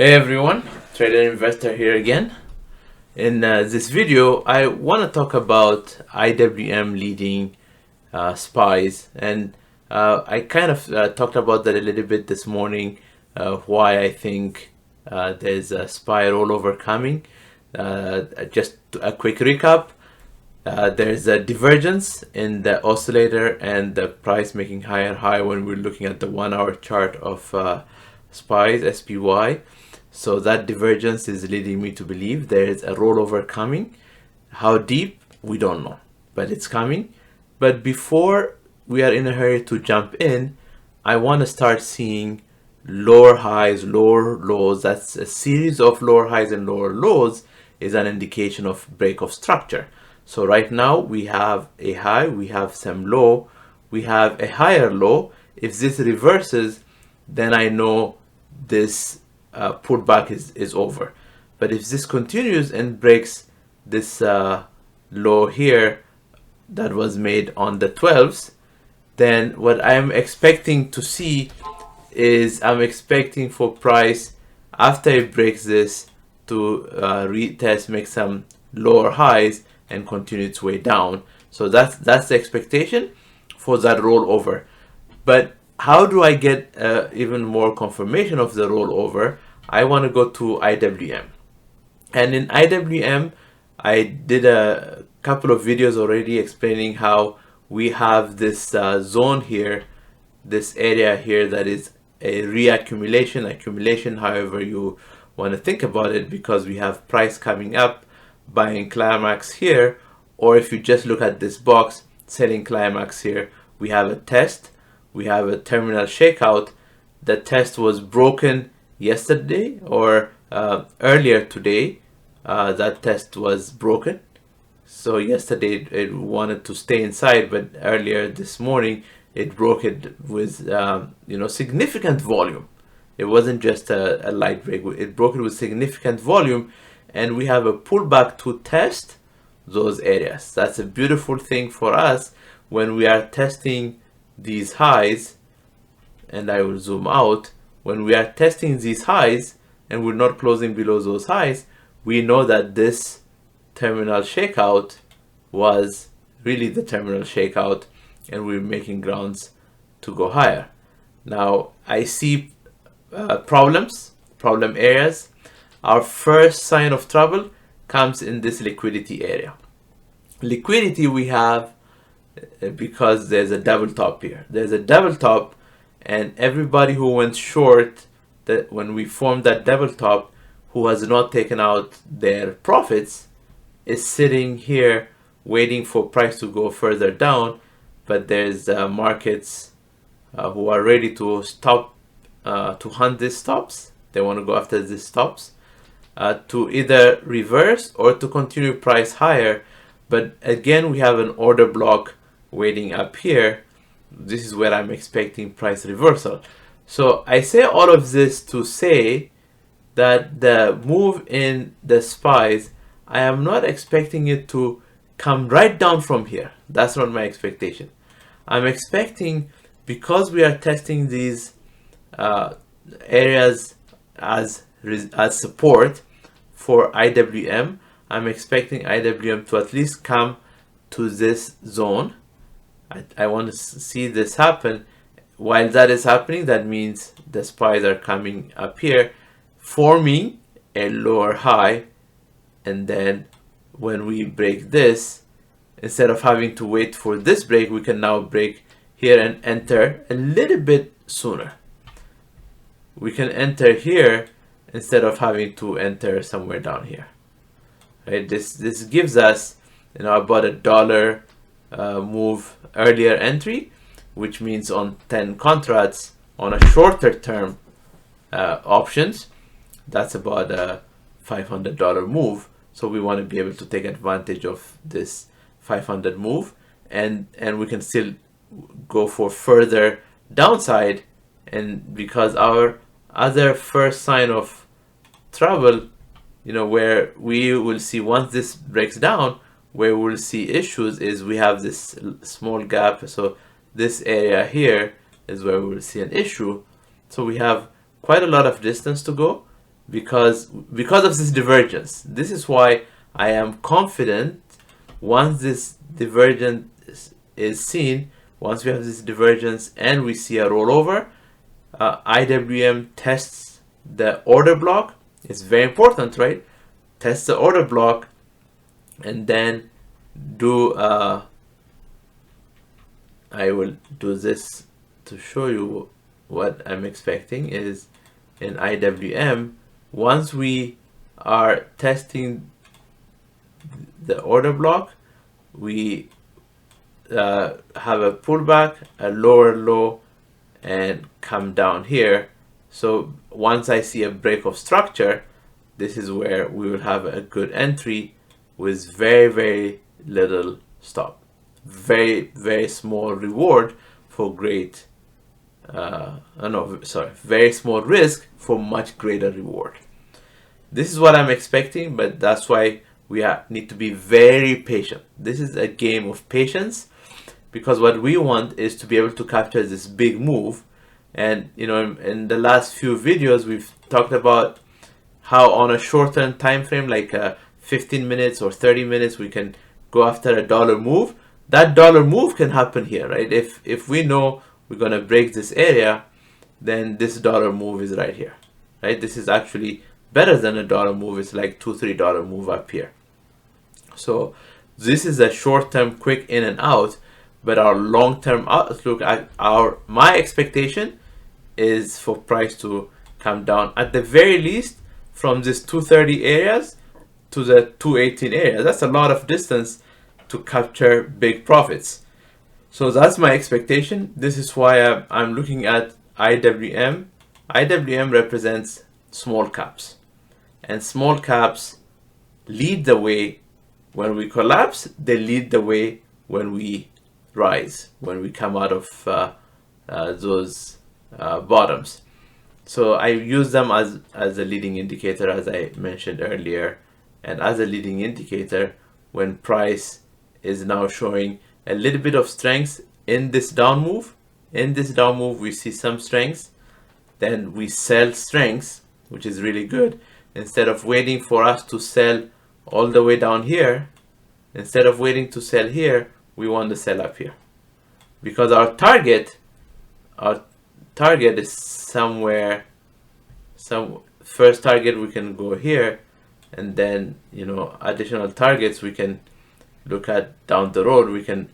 Hey everyone, trader investor here again. In this video, I want to talk about IWM leading SPYs, and I kind of talked about that a little bit this morning. Why I think there's a SPY rollover coming. Just a quick recap. There's a divergence in the oscillator and the price making higher high when we're looking at the 1 hour chart of SPYs, SPY. So that divergence is leading me to believe there is a rollover coming. How deep, we don't know, but it's coming. But before we are in a hurry to jump in, I want to start seeing lower highs, lower lows. That's a series of lower highs and lower lows is an indication of break of structure. So right now we have a high, we have some low, we have a higher low. If this reverses, then I know this pullback is over. But if this continues and breaks this low here that was made on the 12s, then what I'm expecting to see is I'm expecting for price after it breaks this to retest, make some lower highs and continue its way down. So that's the expectation for that rollover. But how do I get even more confirmation of the rollover? I want to go to IWM. And in IWM, I did a couple of videos already explaining how we have this zone here, this area here that is a reaccumulation, accumulation, however you want to think about it, because we have price coming up, buying climax here, or if you just look at this box, selling climax here, we have a test. We have a terminal shakeout. The test was broken yesterday or earlier today. That test was broken. So yesterday it wanted to stay inside, but earlier this morning it broke it with significant volume. It wasn't just a light break. It broke it with significant volume, and we have a pullback to test those areas. That's a beautiful thing for us when we are testing these highs, and I will zoom out. When we are testing these highs and we're not closing below those highs, we know that this terminal shakeout was really the terminal shakeout, and we're making grounds to go higher. Now I see problem areas. Our first sign of trouble comes in this liquidity area. Liquidity we have because there's a double top here. There's a double top, and everybody who went short that when we formed that double top, who has not taken out their profits, is sitting here waiting for price to go further down. But there's markets who are ready to stop, to hunt these stops. They want to go after these stops to either reverse or to continue price higher. But again, we have an order block waiting up here. This is where I'm expecting price reversal. So I say all of this to say that the move in the SPYs, I am not expecting it to come right down from here. That's not my expectation. I'm expecting, because we are testing these areas as support for IWM, I'm expecting IWM to at least come to this zone. I want to see this happen. While that is happening, that means the SPYs are coming up here, forming a lower high, and then when we break this, instead of having to wait for this break, we can now break here and enter a little bit sooner. We can enter here instead of having to enter somewhere down here. Right? This gives us about $1 move earlier entry, which means on 10 contracts on a shorter term options, that's about a $500 move. So we want to be able to take advantage of this 500 move, and we can still go for further downside. And because our other first sign of trouble, where we will see once this breaks down, where we'll see issues is we have this small gap. So this area here is where we'll see an issue. So we have quite a lot of distance to go because of this divergence. This is why I am confident once this divergence is seen, once we have this divergence and we see a rollover, IWM tests the order block. It's very important, right? Test the order block and then do I will do this to show you what I'm expecting is in IWM. Once we are testing the order block, we have a pullback, a lower low, and come down here. So once I see a break of structure, this is where we will have a good entry with very little stop. Very small reward for great very small risk for much greater reward. This is what I'm expecting, but that's why we need to be very patient. This is a game of patience, because what we want is to be able to capture this big move. And in the last few videos we've talked about how on a short-term time frame, like 15 minutes or 30 minutes, we can go after a dollar move. That dollar move can happen here, right? If we know we're going to break this area, then this dollar move is right here, right? This is actually better than a dollar move. It's like $2-3 move up here. So this is a short-term quick in and out, but our long-term outlook, my expectation is for price to come down at the very least from this 230 areas to the 218 area. That's a lot of distance to capture big profits. So that's my expectation. This is why I'm looking at IWM. IWM represents small caps, and small caps lead the way when we collapse. They lead the way when we rise, when we come out of those bottoms. So I use them as a leading indicator, as I mentioned earlier, and as a leading indicator when price is now showing a little bit of strength in this down move. In this down move we see some strength, then we sell strength, which is really good. Instead of waiting for us to sell all the way down here, instead of waiting to sell here, we want to sell up here, because our target is somewhere, first target we can go here, and then additional targets we can look at down the road. We can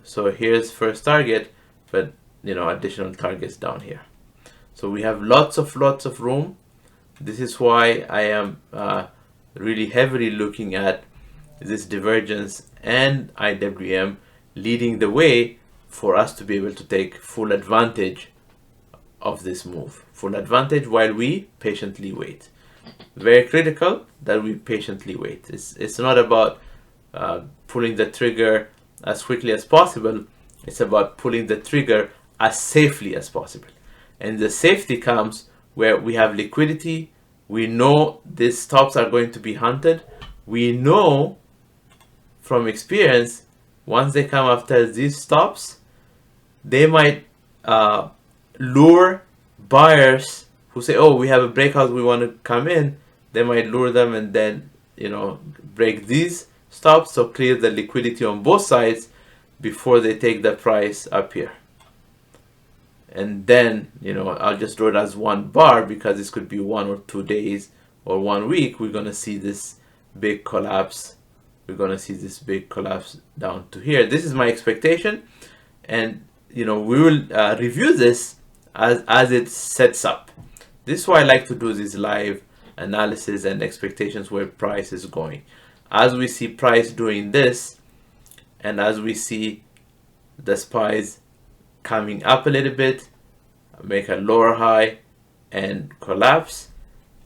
so here's first target, but additional targets down here. So we have lots of room. This is why I am really heavily looking at this divergence and IWM leading the way for us to be able to take full advantage of this move, full advantage while we patiently wait. Very critical that we patiently wait. It's not about pulling the trigger as quickly as possible. It's about pulling the trigger as safely as possible. And the safety comes where we have liquidity. We know these stops are going to be hunted. We know from experience, once they come after these stops, they might lure buyers who say, oh, we have a breakout, we want to come in. They might lure them and then break these stops, so clear the liquidity on both sides before they take the price up here. And then I'll just draw it as one bar, because this could be 1 or 2 days or 1 week. We're going to see this big collapse. We're going to see this big collapse down to here. This is my expectation, and we will review this as it sets up. This is why I like to do this live analysis and expectations where price is going. As we see price doing this, and as we see the SPYs coming up a little bit, make a lower high and collapse,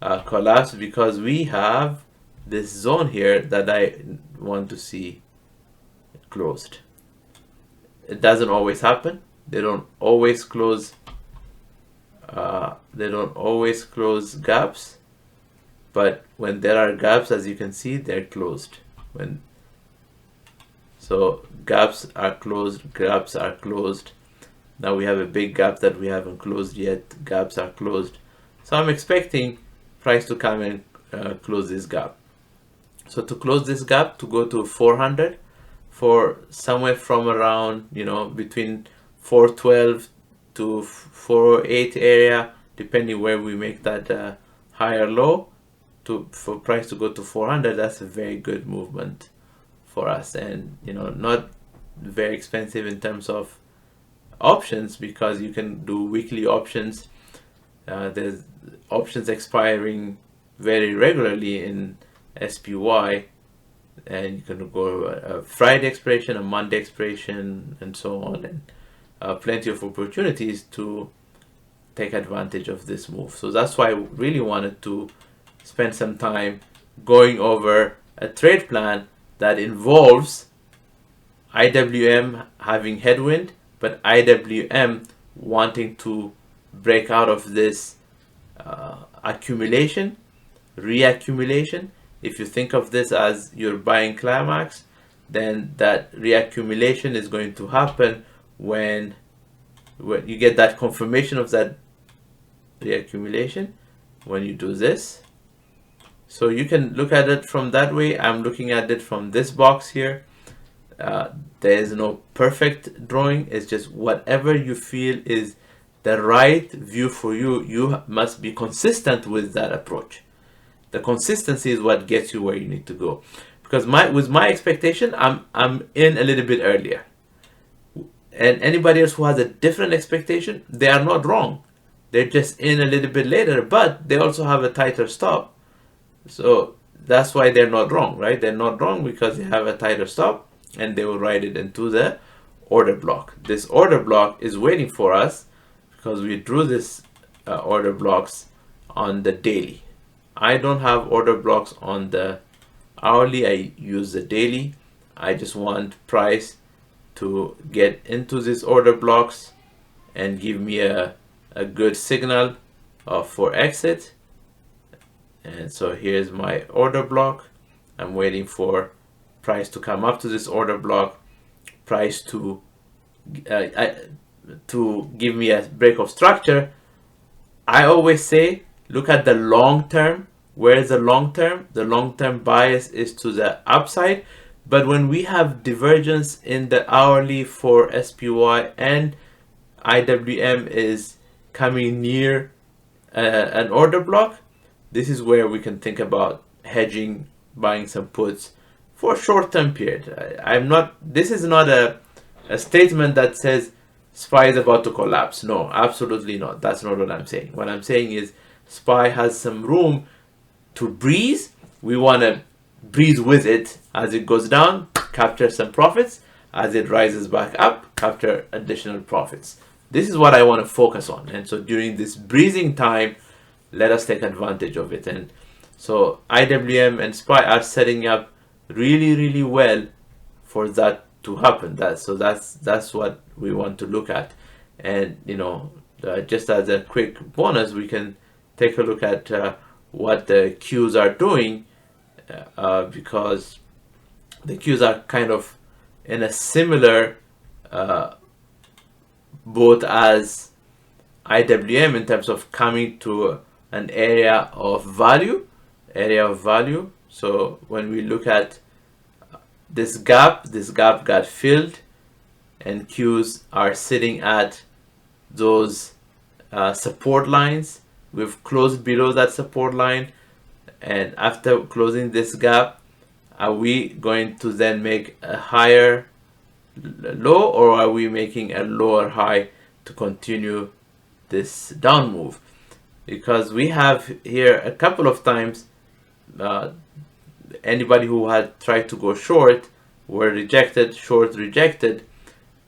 because we have this zone here that I want to see closed. It doesn't always happen. They don't always close. They don't always close gaps, but when there are gaps, as you can see, they're closed. So gaps are closed, gaps are closed. Now we have a big gap that we haven't closed yet. Gaps are closed. So I'm expecting price to come and close this gap. So to close this gap, to go to 400 for somewhere from around, you know, between 412 to 408 area, depending where we make that higher low, for price to go to 400, that's a very good movement for us. And, you know, not very expensive in terms of options, because you can do weekly options. There's options expiring very regularly in SPY, and you can go a Friday expiration, a Monday expiration, and so on, and plenty of opportunities to take advantage of this move. So that's why I really wanted to spend some time going over a trade plan that involves IWM having headwind, but IWM wanting to break out of this accumulation, reaccumulation. If you think of this as you're buying climax, then that reaccumulation is going to happen when you get that confirmation of that reaccumulation when you do this. So you can look at it from that way. I'm looking at it from this box here. There is no perfect drawing. It's just whatever you feel is the right view for you. You must be consistent with that approach. The consistency is what gets you where you need to go. Because with my expectation, I'm in a little bit earlier. And anybody else who has a different expectation, they are not wrong. They're just in a little bit later, but they also have a tighter stop. So that's why they're not wrong, right? They're not wrong because they have a tighter stop, and they will write it into the order block. This order block is waiting for us because we drew this order blocks on the daily. I don't have order blocks on the hourly. I use the daily. I just want price to get into these order blocks and give me a good signal for exit. And so here's my order block. I'm waiting for price to come up to this order block, price to give me a break of structure. I always say, look at the long term. Where is the long term? The long term bias is to the upside. But when we have divergence in the hourly for SPY and IWM is coming near an order block, this is where we can think about hedging, buying some puts for a short-term period. This is not a statement that says SPY is about to collapse. No, absolutely not. That's not what I'm saying. What I'm saying is SPY has some room to breeze. We want to breeze with it as it goes down, capture some profits. As it rises back up, capture additional profits. This is what I want to focus on. And so during this breezing time, let us take advantage of it. And so IWM and SPY are setting up really, really well for that to happen. That's what we want to look at. And you know, just as a quick bonus, we can take a look at what the Qs are doing, because the Qs are kind of in a similar boat as IWM in terms of coming to an area of value. So when we look at this gap got filled, and Qs are sitting at those support lines. We've closed below that support line, and after closing this gap, are we going to then make a higher low, or are we making a lower high to continue this down move? Because we have here a couple of times anybody who had tried to go short were rejected, short rejected.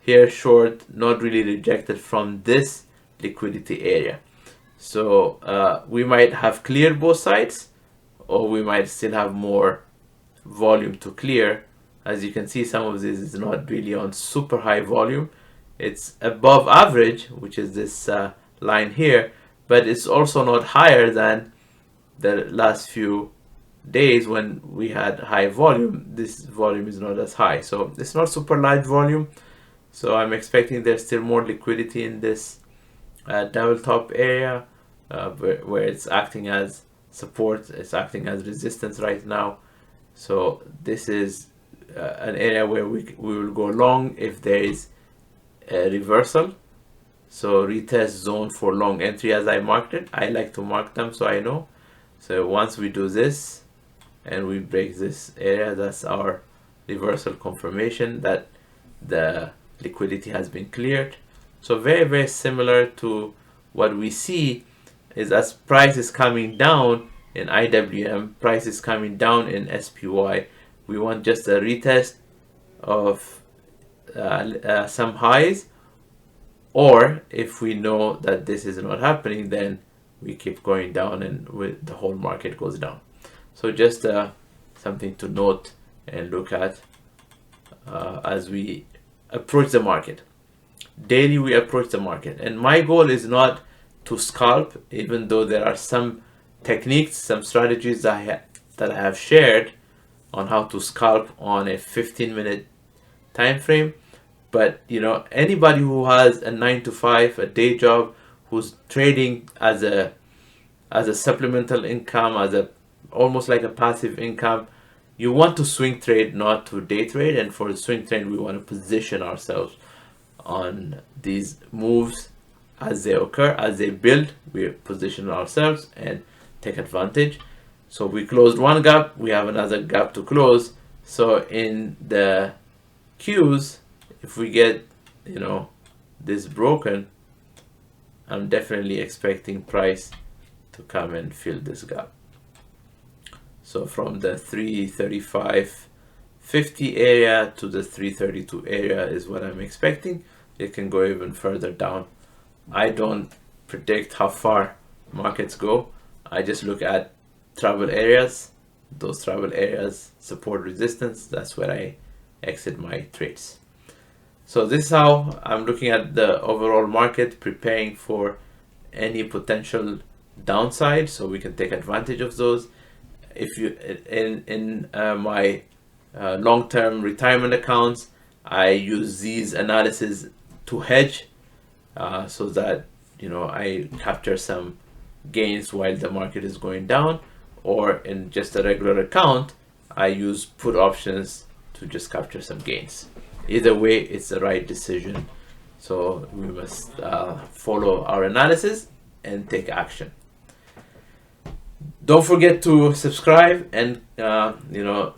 Here short not really rejected from this liquidity area. So we might have cleared both sides, or we might still have more volume to clear. As you can see, some of this is not really on super high volume. It's above average, which is this line here, but it's also not higher than the last few days when we had high volume. This volume is not as high, so it's not super large volume. So I'm expecting there's still more liquidity in this double top area where it's acting as support, it's acting as resistance right now. So this is an area where we will go long if there is a reversal. So retest zone for long entry as I marked it. I like to mark them so I know. So once we do this and we break this area, that's our reversal confirmation that the liquidity has been cleared. So very, very similar to what we see is as price is coming down in IWM, price is coming down in SPY. We want just a retest of some highs, or if we know that this is not happening, then we keep going down and the whole market goes down. So just something to note and look at as we approach the market. Daily we approach the market, and my goal is not to scalp, even though there are some techniques, some strategies that I have shared on how to scalp on a 15-minute time frame. But you know, anybody who has a 9 to 5, a day job, who's trading as a supplemental income, as a almost like a passive income, you want to swing trade, not to day trade. And for the swing trade, we want to position ourselves on these moves as they occur, as they build. We position ourselves and take advantage. So we closed one gap, we have another gap to close. So in the Qs, if we get, you know, this broken, I'm definitely expecting price to come and fill this gap. So from the 335.50 area to the 332 area is what I'm expecting. It can go even further down. I don't predict how far markets go. I just look at travel areas. Those travel areas support resistance. That's where I exit my trades. So this is how I'm looking at the overall market, preparing for any potential downside so we can take advantage of those. If you in my long-term retirement accounts, I use these analysis to hedge so that, you know, I capture some gains while the market is going down. Or in just a regular account, I use put options to just capture some gains. Either way, it's the right decision. So we must follow our analysis and take action. Don't forget to subscribe and you know,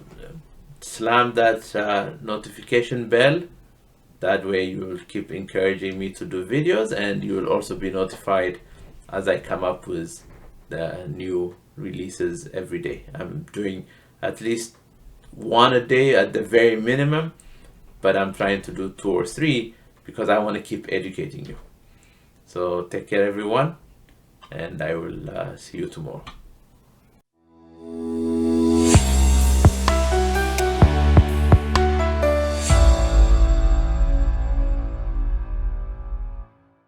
slam that notification bell. That way you will keep encouraging me to do videos, and you will also be notified as I come up with the new releases every day. I'm doing at least one a day at the very minimum, but I'm trying to do 2 or 3 because I want to keep educating you. So take care everyone, and I will see you tomorrow.